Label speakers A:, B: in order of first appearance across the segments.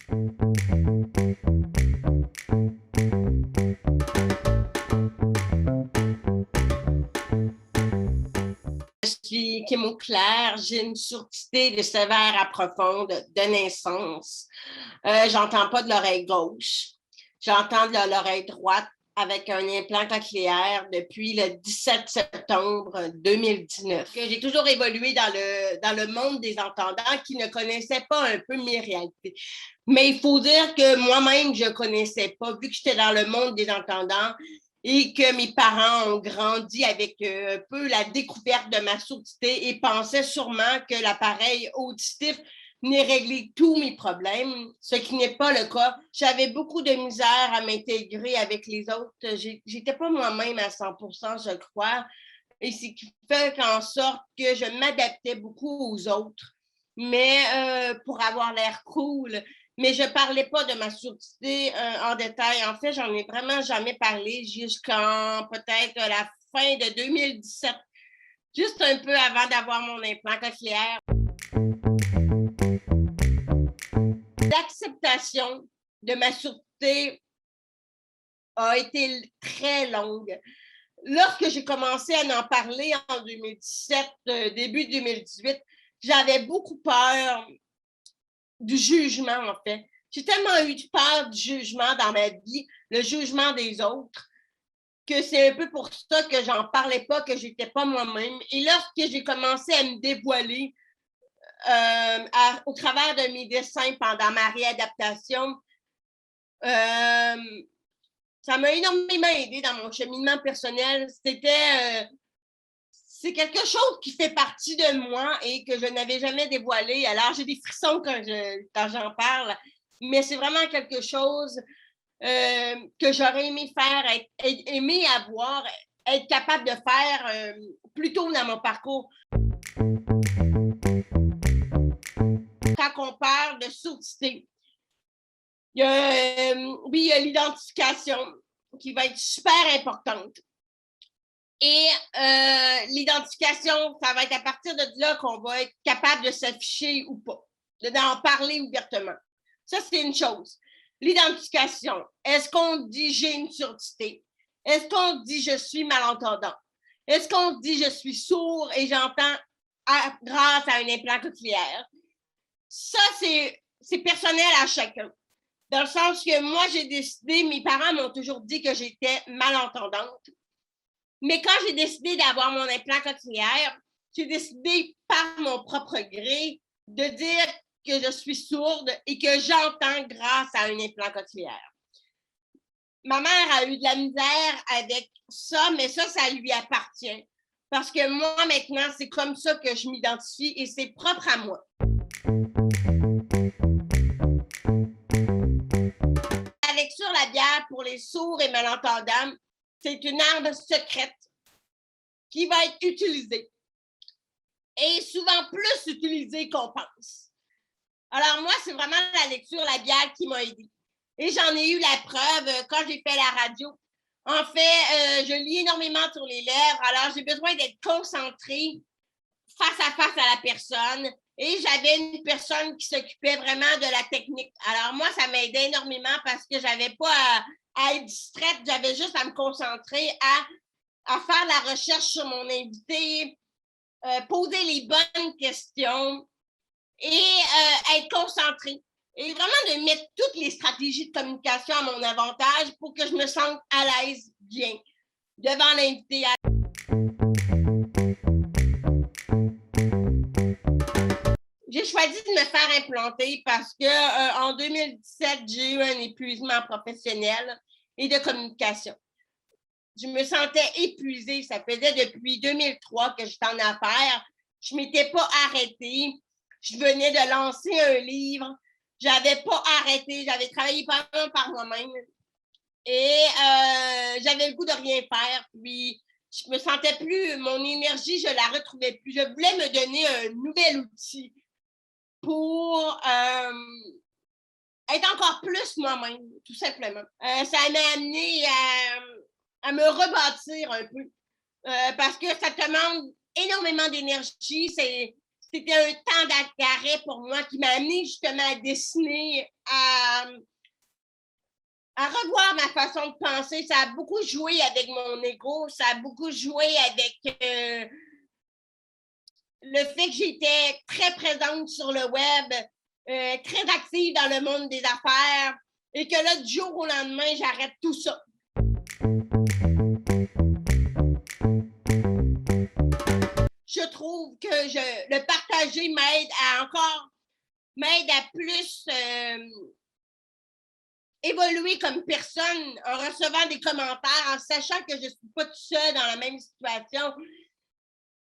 A: Je suis Kim Claire, j'ai une surdité de sévère à profonde de naissance. J'entends pas de l'oreille gauche, j'entends de l'oreille droite avec un implant cochléaire depuis le 17 septembre 2019. J'ai toujours évolué dans le monde des entendants qui ne connaissaient pas un peu mes réalités. Mais il faut dire que moi-même, je ne connaissais pas, vu que j'étais dans le monde des entendants et que mes parents ont grandi avec un peu la découverte de ma surdité et pensaient sûrement que l'appareil auditif venait régler tous mes problèmes, ce qui n'est pas le cas. J'avais beaucoup de misère à m'intégrer avec les autres. J'étais pas moi-même à 100%, je crois. Et ce qui fait en sorte que je m'adaptais beaucoup aux autres, mais pour avoir l'air cool. Mais je ne parlais pas de ma surdité en détail. En fait, j'en ai vraiment jamais parlé jusqu'en peut-être la fin de 2017, juste un peu avant d'avoir mon implant cochléaire. L'acceptation de ma surdité a été très longue. Lorsque j'ai commencé à en parler en 2017, début 2018, j'avais beaucoup peur du jugement, en fait. J'ai tellement eu peur du jugement dans ma vie, le jugement des autres, que c'est un peu pour ça que j'en parlais pas, que j'étais pas moi-même. Et lorsque j'ai commencé à me dévoiler au travers de mes dessins pendant ma réadaptation, ça m'a énormément aidé dans mon cheminement personnel. C'est quelque chose qui fait partie de moi et que je n'avais jamais dévoilé. Alors, j'ai des frissons quand j'en parle, mais c'est vraiment quelque chose que j'aurais aimé faire, aimé avoir, être capable de faire plus tôt dans mon parcours. Quand on parle de surdité, il y a l'identification qui va être super importante. Et l'identification, ça va être à partir de là qu'on va être capable de s'afficher ou pas, d'en parler ouvertement. Ça, c'est une chose. L'identification, est-ce qu'on dit j'ai une surdité? Est-ce qu'on dit je suis malentendant? Est-ce qu'on dit je suis sourd et j'entends grâce à un implant cochléaire? Ça, c'est personnel à chacun. Dans le sens que moi, j'ai décidé, mes parents m'ont toujours dit que j'étais malentendante. Mais quand j'ai décidé d'avoir mon implant cochléaire, j'ai décidé par mon propre gré de dire que je suis sourde et que j'entends grâce à un implant cochléaire. Ma mère a eu de la misère avec ça, mais ça lui appartient. Parce que moi, maintenant, c'est comme ça que je m'identifie et c'est propre à moi. La lecture labiale pour les sourds et malentendants, c'est une arme secrète qui va être utilisée et souvent plus utilisée qu'on pense. Alors moi, c'est vraiment la lecture labiale qui m'a aidée. Et j'en ai eu la preuve quand j'ai fait la radio. En fait, je lis énormément sur les lèvres, alors j'ai besoin d'être concentrée face à la personne. Et j'avais une personne qui s'occupait vraiment de la technique. Alors moi, ça m'aidait énormément parce que j'avais pas à être distraite, j'avais juste à me concentrer, à faire la recherche sur mon invité, poser les bonnes questions et être concentrée. Et vraiment de mettre toutes les stratégies de communication à mon avantage pour que je me sente à l'aise bien devant l'invité. J'ai choisi de me faire implanter parce que en 2017, j'ai eu un épuisement professionnel et de communication. Je me sentais épuisée. Ça faisait depuis 2003 que j'étais en affaires. Je ne m'étais pas arrêtée. Je venais de lancer un livre. Je n'avais pas arrêté. J'avais travaillé par moi-même. Et j'avais le goût de rien faire. Puis, je me sentais plus, mon énergie, je ne la retrouvais plus. Je voulais me donner un nouvel outil pour être encore plus moi-même, tout simplement. Ça m'a amené à me rebâtir un peu parce que ça demande énormément d'énergie. C'est c'était un temps d'arrêt pour moi qui m'a amené justement à dessiner, à revoir ma façon de penser. Ça a beaucoup joué avec mon ego, ça a beaucoup joué avec le fait que j'étais très présente sur le web, très active dans le monde des affaires, et que là, du jour au lendemain, j'arrête tout ça. Je trouve que le partager m'aide à plus évoluer comme personne en recevant des commentaires, en sachant que je ne suis pas toute seule dans la même situation.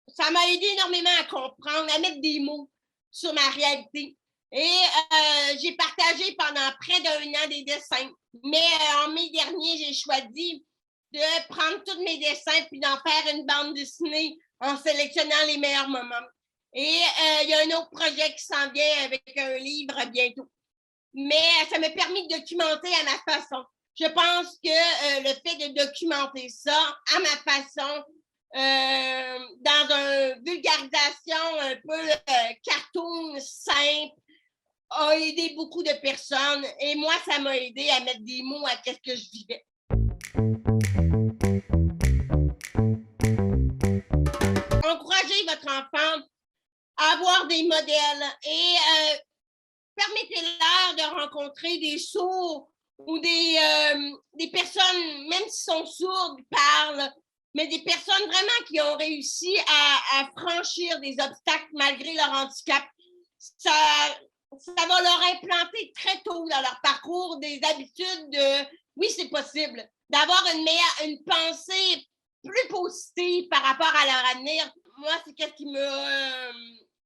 A: Ça m'a aidé énormément à comprendre, à mettre des mots sur ma réalité. Et j'ai partagé pendant près d'1 an des dessins. Mais en mai dernier, j'ai choisi de prendre tous mes dessins puis d'en faire une bande dessinée en sélectionnant les meilleurs moments. Et il y a un autre projet qui s'en vient avec un livre bientôt. Mais ça m'a permis de documenter à ma façon. Je pense que le fait de documenter ça à ma façon, dans une vulgarisation un peu cartoon, simple, a aidé beaucoup de personnes. Et moi, ça m'a aidé à mettre des mots à ce que je vivais. Encouragez votre enfant à avoir des modèles et permettez-leur de rencontrer des sourds ou des personnes, même s'ils sont sourds, parlent, mais des personnes vraiment qui ont réussi à franchir des obstacles malgré leur handicap. Ça va leur implanter très tôt dans leur parcours des habitudes de oui, c'est possible, d'avoir une pensée plus positive par rapport à leur avenir. Moi, c'est ce qui m'a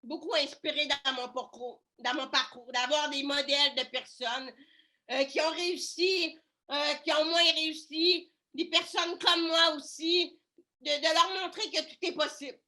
A: beaucoup inspiré dans mon parcours, d'avoir des modèles de personnes qui ont réussi, qui ont moins réussi, des personnes comme moi aussi, de leur montrer que tout est possible.